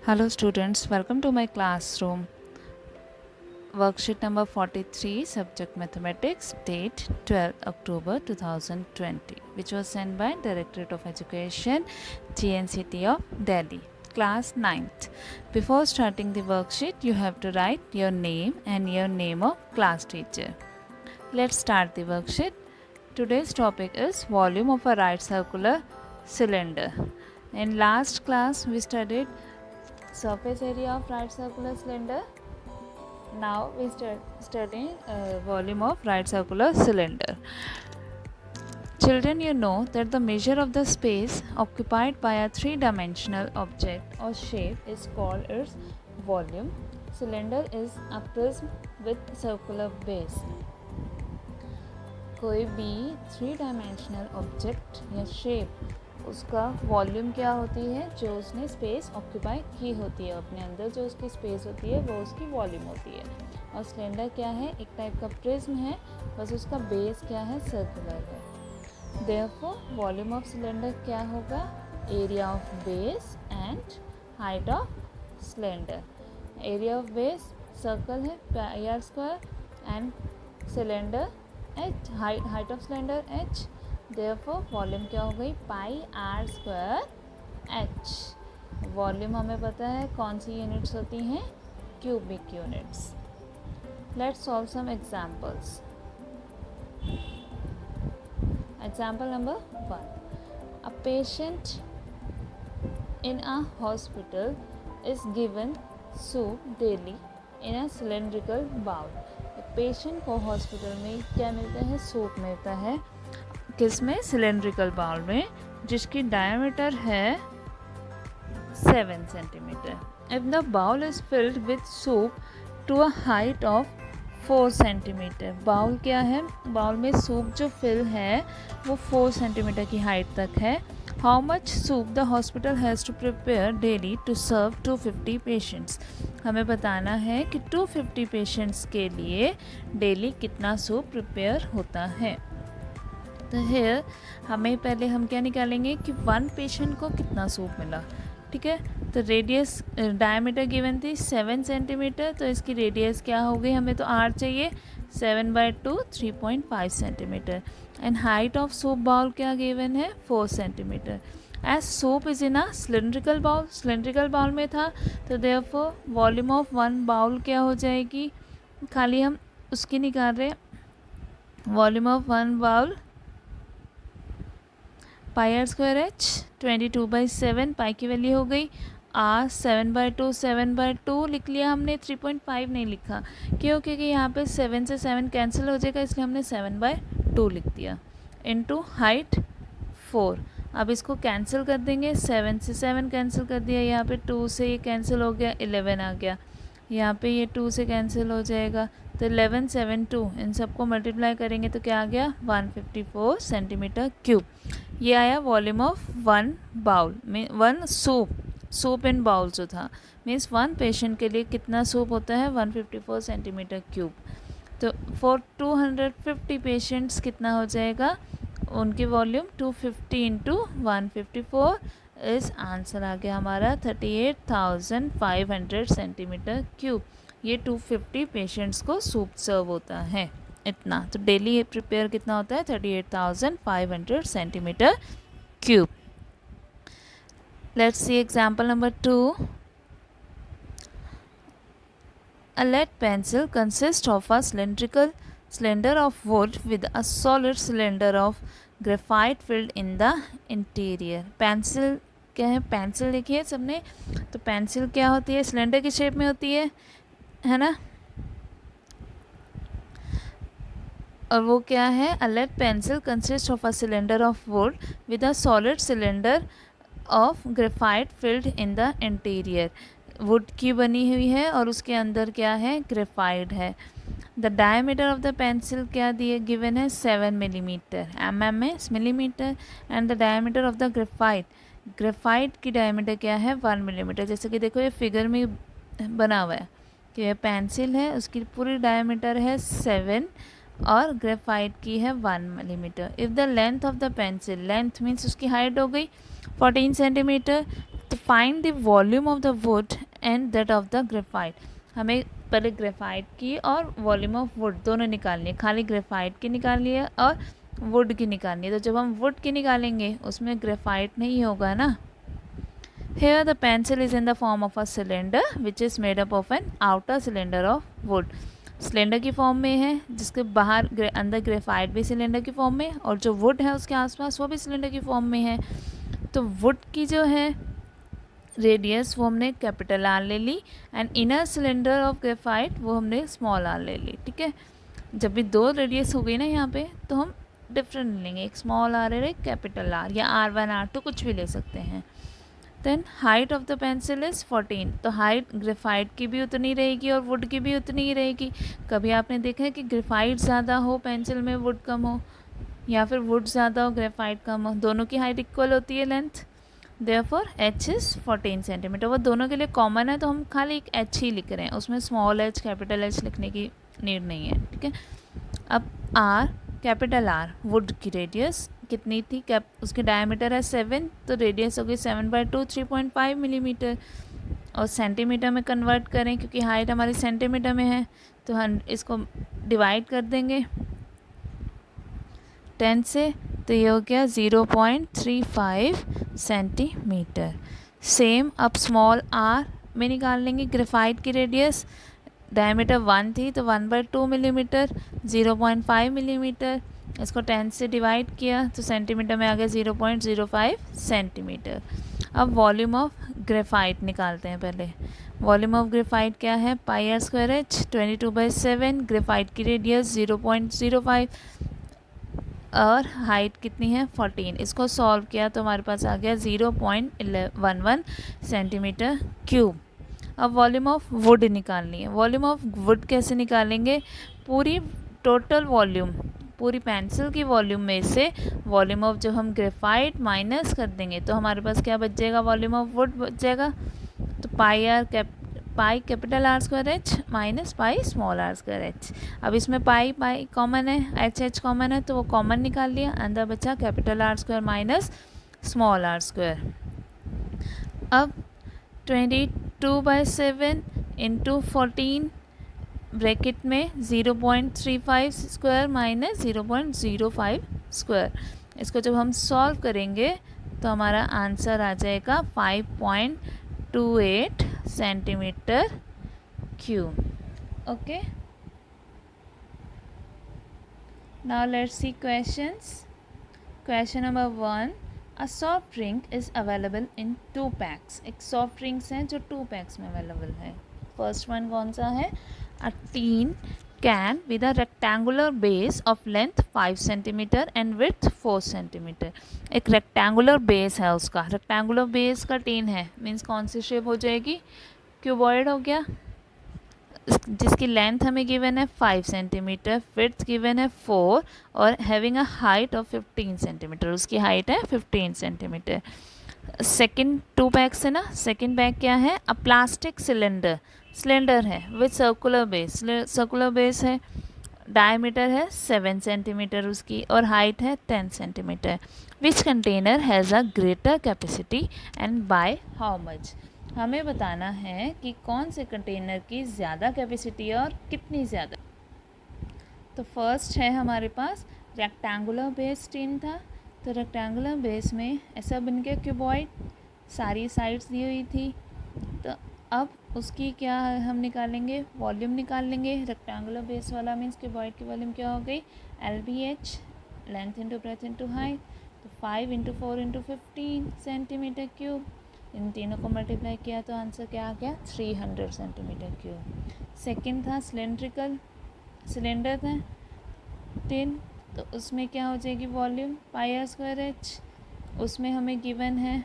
Hello students, welcome to my classroom. Worksheet number 43, subject mathematics, date 12 October 2020, which was sent by Directorate of Education, GNCT of Delhi, class 9th. Before starting the worksheet, you have to write your name and your name of class teacher. Let's start the worksheet. Today's topic is volume of a right circular cylinder. In last class, we studied surface area of right circular cylinder. Now we studying volume of right circular cylinder. Children, you know that the measure of the space occupied by a three-dimensional object or shape is called its volume. Cylinder is a prism with circular base. कोई भी three dimensional object या shape उसका volume क्या होती है, जो उसने space occupy की होती है, अपने अंदर जो उसकी स्पेस होती है वो उसकी वॉल्यूम होती है. और सिलेंडर क्या है, एक टाइप का प्रिज्म है, बस उसका बेस क्या है, सर्कुलर है. देयरफॉर वॉल्यूम ऑफ सिलेंडर क्या होगा, area of base and height of cylinder. Area of base circle है pi are square and cylinder h, height of cylinder h. therefore volume क्या हो गई, pi are square h. Volume हमें पता है कौन सी यूनिट्स होती हैं, cubic units. Let's solve some examples. Example number 1. A patient in a hospital is given soup daily in a cylindrical bowl. Patient को हॉस्पिटल में क्या मिलता है, सूप मिलता है. किस में, सिलेंड्रिकल बाउल में, जिसकी डायमीटर है 7 centimetre. If the bowl is filled with soup to a height of 4 centimetre. Bowl क्या है, बाउल में सूप जो फिल है वो 4 सेंटीमीटर की हाइट तक है. How much soup the hospital has to prepare daily to serve 250 patients. हमें बताना है कि 250 पेशेंट्स के लिए डेली कितना सूप प्रिपेयर होता है. तो हेयर हमें पहले हम क्या निकालेंगे कि 1 पेशेंट को कितना सूप मिला. ठीक है, तो रेडियस डायमीटर गिवन थी 7 सेंटीमीटर, तो इसकी रेडियस क्या हो गई, हमें तो r चाहिए, 7/2 3.5 centimetre. And height of soup bowl क्या गिवन है, 4 centimetre. As soup is in a cylindrical bowl, cylindrical bowl में था, तो देयरफॉर वॉल्यूम ऑफ 1 बाउल क्या हो जाएगी, खाली हम उसकी निकाल रहे हैं. Volume of 1 bowl pi are square h, 22/7, pi की वैल्यू हो गई r. 7/2 7/2 लिख लिया हमने, 3.5 नहीं लिखा. क्यों, क्योंकि यहाँ पे 7 से 7 कैंसिल हो जाएगा, इसलिए हमने 7/2 लिख दिया. Into height 4. अब इसको कैंसिल कर देंगे, 7 से 7 कैंसिल कर दिया, यहाँ पे 2 से ये कैंसिल हो गया, 11 आ गया, यहाँ पे ये 2 से कैंसिल हो जाएगा, तो 11 7 2 इन सबको मल्टीप्लाई करेंगे तो क्या आ गया, 154 सेंटीमीटर क्यूब. ये आया वॉल्यूम ऑफ 1 बाउल में, 1 सूप इन बाउल जो था, मीन्स 1 पेशेंट के लिए कितना सूप होता है, 154 सेंटीमीटर क्यूब. तो फॉर 250 पेशेंट्स कितना हो जाएगा, उनकी वॉल्यूम 250 इंटू 154 इस आंसर आ गया हमारा 38,500 सेंटीमीटर क्यूब. ये 250 पेशेंट्स को सूप सर्व होता है इतना. तो डेली ये प्रिपेयर कितना होता है, 38,500 centimetre cube. Let's see example number 2. A lead pencil consists of a cylindrical cylinder of wood with a solid cylinder of graphite filled in the interior. Pencil क्या है, पेंसिल लिखिए सबने. तो पेंसिल क्या होती है, सिलेंडर की शेप में होती है ना. और वो क्या है, a lead pencil consists of a cylinder of wood with a solid cylinder of graphite filled in the interior. Would की बनी हुई है और उसके अंदर क्या है, ग्रेफाइट है. The diameter of the pencil क्या दिए, गिवन है 7 मिलीमीटर, mm में millimetre. And the diameter of the graphite की डायमीटर क्या है, 1 मिलीमीटर. जैसे कि देखो ये फिगर में बना हुआ है कि ये पेंसिल है, उसकी पूरी डायमीटर है 7 और ग्रेफाइट की है 1 millimetre. If the length of the pencil, length means उसकी हाइट हो गई 14 सेंटीमीटर, तो find the volume of the wood and that of the graphite. हमें पहले ग्रेफाइट की और वॉल्यूम ऑफ वुड दोनों निकालनी है, खाली ग्रेफाइट की निकालनी है और वुड की निकालनी है। तो जब हम वुड की निकालेंगे उसमें ग्रेफाइट नहीं होगा ना। Here the pencil is in the form of a cylinder which is made up of an outer cylinder of wood. Cylinder की फॉर्म में है जिसके बाहर अंदर ग्रेफाइट भी सिलेंडर की फॉर्म में, और जो वुड है उसके आसपास वो भी सिलेंडर की फॉर्म में है। तो वुड की जो है रेडियस वो हमने कैपिटल आर ले ली, and inner cylinder of graphite वो हमने स्मॉल आर ले ली। ठीक है, जब भी दो रेडियस हो गई ना यहाँ पे, तो हम डिफरेंट लेंगे, एक स्मॉल आर और एक कैपिटल आर, या R1 R2 कुछ भी ले सकते हैं। Then height of the pencil is 14। तो हाइट ग्रेफाइट की भी उतनी रहेगी और वुड की भी उतनी ही रहेगी। कभी आपने देखा है कि ग्रेफाइट ज़्यादा हो पेंसिल में, वुड कम हो, या फिर वुड ज़्यादा हो ग्रेफाइट कम हो? दोनों की हाइट इक्वल होती है, length. Therefore h is 14 centimetre. वो दोनों के लिए कॉमन है, तो हम खाली एक h ही लिख रहे हैं, उसमें स्मॉल h कैपिटल H लिखने की नीड नहीं है। ठीक है, अब R, कैपिटल R, वुड की रेडियस कितनी थी, उसकी डायमीटर है 7, तो रेडियस होगी 7/2 3.5 मिलीमीटर। और सेंटीमीटर में कन्वर्ट करें क्योंकि हाइट हमारी सेंटीमीटर में है, तो हम इसको डिवाइड कर देंगे 10 से, तो ये हो गया 0.35 सेंटीमीटर। सेम अब स्मॉल r में निकाल लेंगे ग्रेफाइट की रेडियस, डायमीटर 1 थी तो 1/2 मिलीमीटर, 0.5 मिलीमीटर, इसको 10 से डिवाइड किया तो सेंटीमीटर में आ गया 0.05 सेंटीमीटर। अब वॉल्यूम ऑफ ग्रेफाइट निकालते हैं पहले। वॉल्यूम ऑफ ग्रेफाइट क्या है, πr²h 22/7, ग्रेफाइट की रेडियस 0.05 और हाइट कितनी है 14। इसको सॉल्व किया तो हमारे पास आ गया 0.11 सेंटीमीटर क्यूब। अब वॉल्यूम ऑफ वुड निकालनी है। वॉल्यूम ऑफ वुड कैसे निकालेंगे, पूरी टोटल वॉल्यूम, पूरी पेंसिल की वॉल्यूम में से वॉल्यूम ऑफ जो हम ग्रेफाइट माइनस कर देंगे तो हमारे पास क्या बच जाएगा, वॉल्यूम ऑफ वुड बच जाएगा। तो pi capital R² minus pi small R²h। अब इसमें पाई कॉमन है, H कॉमन है, तो वो कॉमन निकाल लिया, अंदर बचा capital R² minus small R²। अब 22/7 इंटू 14 ब्रैकेट में 0.35 स्क्वायर माइनस 0.05 स्क्वायर। इसको जब हम सॉल्व करेंगे तो हमारा आंसर आ जाएगा 5.28 centimetre cube. Okay, now let's see questions. Question number 1, a soft drink is available in 2 PACS. एक सॉफ्ट ड्रिंक्स हैं जो 2 पैक्स में अवेलेबल है। फर्स्ट वन कौन सा है, a tin can with a rectangular base of length 5 cm and width 4 cm। एक rectangular base है उसका, रेक्टेंगुलर बेस का टीन है, मीन्स कौन सी शेप हो जाएगी, क्यूबॉइड हो गया, जिसकी लेंथ हमें गिवन है 5 सेंटीमीटर, विड्थ गिवन है 4 और having a height of 15 centimetre, उसकी हाइट है 15 सेंटीमीटर। सेकेंड 2 पैक्स है ना, सेकेंड पैक क्या है, अ प्लास्टिक सिलेंडर है विथ सर्कुलर बेस है, डायमीटर है 7 सेंटीमीटर उसकी और हाइट है 10 centimetre. Which container has a greater capacity and by how much. हमें बताना है कि कौन से कंटेनर की ज़्यादा कैपेसिटी है और कितनी ज़्यादा। तो फर्स्ट है हमारे पास रेक्टेंगुलर बेस टिन था, तो रेक्टेंगुलर बेस में ऐसा बन गया क्यूबॉइड, सारी साइड्स दी हुई थी। तो अब उसकी क्या हम निकालेंगे, वॉल्यूम निकाल लेंगे। रेक्टेंगुलर बेस वाला मीन्स क्यूबॉइड की वॉल्यूम क्या हो गई, LBH, length into breadth into height, तो 5 × 4 × 15 सेंटीमीटर क्यूब। इन तीनों को मल्टीप्लाई किया तो आंसर क्या आ गया, 300 सेंटीमीटर क्यूब। सेकेंड था सिलेंडर था टिन, तो उसमें क्या हो जाएगी वॉल्यूम, πr²h, उसमें हमें गिवन है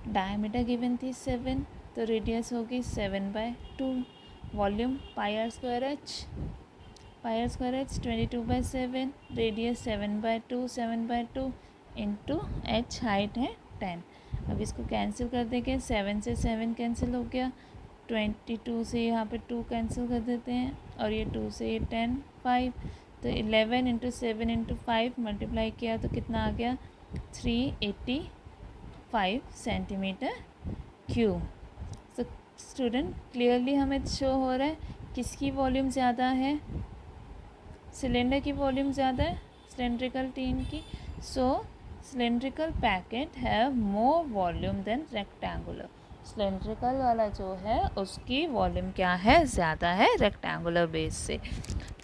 डायमीटर गिवन थी 7, तो रेडियस होगी 7/2, volume πr²h 22/7, radius 7/2 into h, height है 10। अब इसको कैंसिल कर देंगे, 7 से 7 कैंसिल हो गया, 22 से यहाँ पे 2 कैंसिल कर देते हैं और ये 2 से ये 10 5, तो 11 × 7 × 5 मल्टीप्लाई किया तो कितना आ गया 385 5 सेंटीमीटर क्यूब। तो स्टूडेंट क्लियरली हमें शो हो रहा है किसकी वॉल्यूम ज़्यादा है, सिलेंडर की वॉल्यूम ज़्यादा है सिलेंड्रिकल टीन की। So cylindrical packet have more volume than rectangular. Cylindrical वाला जो है उसकी वॉल्यूम क्या है, ज़्यादा है रेक्टेंगुलर बेस से।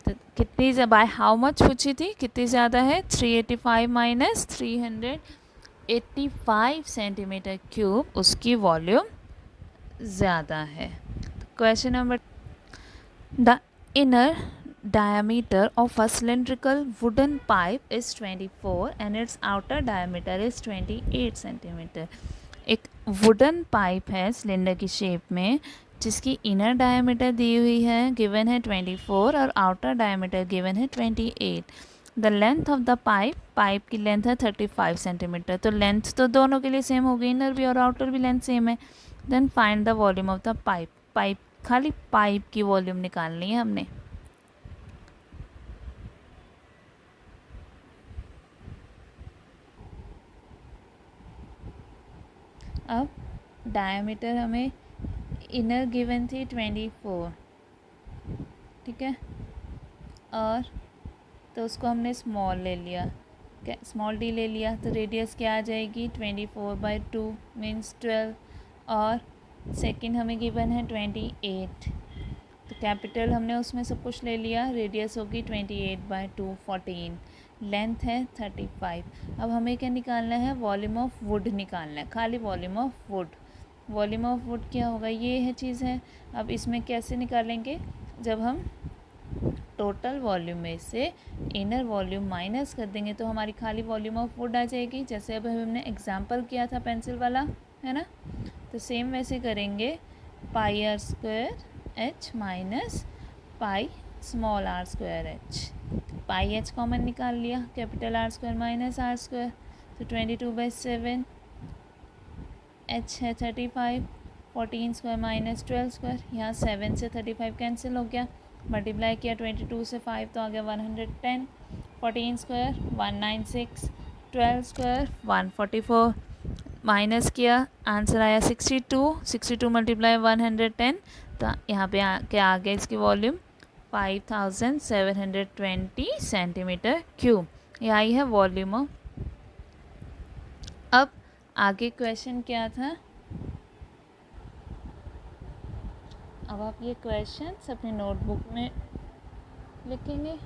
तो कितनी बाय हाउ मच पूछी थी, कितनी ज़्यादा है, 385 माइनस 385 सेंटीमीटर क्यूब उसकी वॉल्यूम ज़्यादा है। Question number, the inner diameter of a cylindrical wooden pipe is 24 and its outer diameter is 28 centimetre. एक वुडन पाइप है सिलेंडर की शेप में जिसकी इनर डायमीटर दी हुई है, गिवन है 24 और आउटर डायमीटर गिवन है 28। The length of the pipe की लेंथ है 35 सेंटीमीटर। तो लेंथ तो दोनों के लिए सेम होगी, इनर भी और आउटर भी लेंथ सेम है। Then find the volume of the pipe खाली पाइप की वॉल्यूम निकालनी है हमने। अब डायमीटर हमें इनर गिवन थी 24, ठीक है, और तो उसको हमने स्मॉल ले लिया, स्मॉल डी ले लिया, तो रेडियस क्या आ जाएगी 24/2 मीन्स 12, और सेकंड हमें गिवन है 28, तो कैपिटल हमने उसमें सब कुछ ले लिया, रेडियस होगी 28/2 14, लेंथ है 35। अब हमें क्या निकालना है, वॉल्यूम ऑफ वुड निकालना है, खाली volume of would. Volume of would क्या होगा, ये है चीज़ है। अब इसमें कैसे निकालेंगे, जब हम टोटल वॉल्यूम में से इनर वॉल्यूम माइनस कर देंगे तो हमारी खाली वॉल्यूम ऑफ वुड आ जाएगी। जैसे अब हमने एग्जांपल किया था पेंसिल वाला, है ना, तो सेम वैसे करेंगे, pi are square H minus pi small R square H. Pi H common निकाल लिया, capital R square minus R square, तो 22/7, एच है 35, 14 स्क्वायर माइनस 12 स्क्वायर, यहाँ 7 से 35 कैंसिल हो गया, मल्टीप्लाई किया 22 से 5 तो आ गया 110, 14 स्क्वायर 196, 12 स्क्वायर 144, माइनस किया आंसर आया 62, 62 मल्टीप्लाई 110, तो यहाँ पे क्या आ गया इसकी वॉल्यूम 5720 सेंटीमीटर क्यूब। ये आई है वॉल्यूम ऑफ। अब आगे क्वेश्चन क्या था, अब आप ये क्वेश्चंस अपनी नोटबुक में लिखेंगे।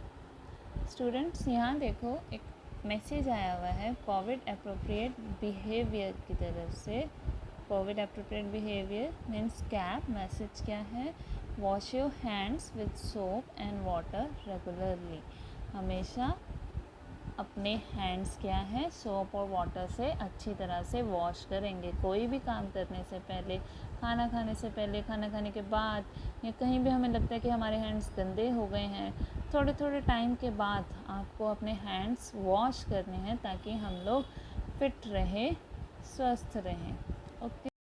स्टूडेंट्स यहाँ देखो एक मैसेज आया हुआ है कोविड एप्रोप्रिएट बिहेवियर की तरफ से। Covid appropriate behaviour means cap. Message क्या है, wash your hands with soap and water regularly. हमेशा अपने हैंड्स क्या है, सोप और वाटर से अच्छी तरह से वॉश करेंगे। कोई भी काम करने से पहले, खाना खाने से पहले, खाना खाने के बाद, या कहीं भी हमें लगता है कि हमारे हैंड्स गंदे हो गए हैं, थोड़े थोड़े टाइम के बाद आपको अपने हैंड्स वॉश करने हैं ताकि हम लोग फिट रहें, स्वस्थ रहें। ओके।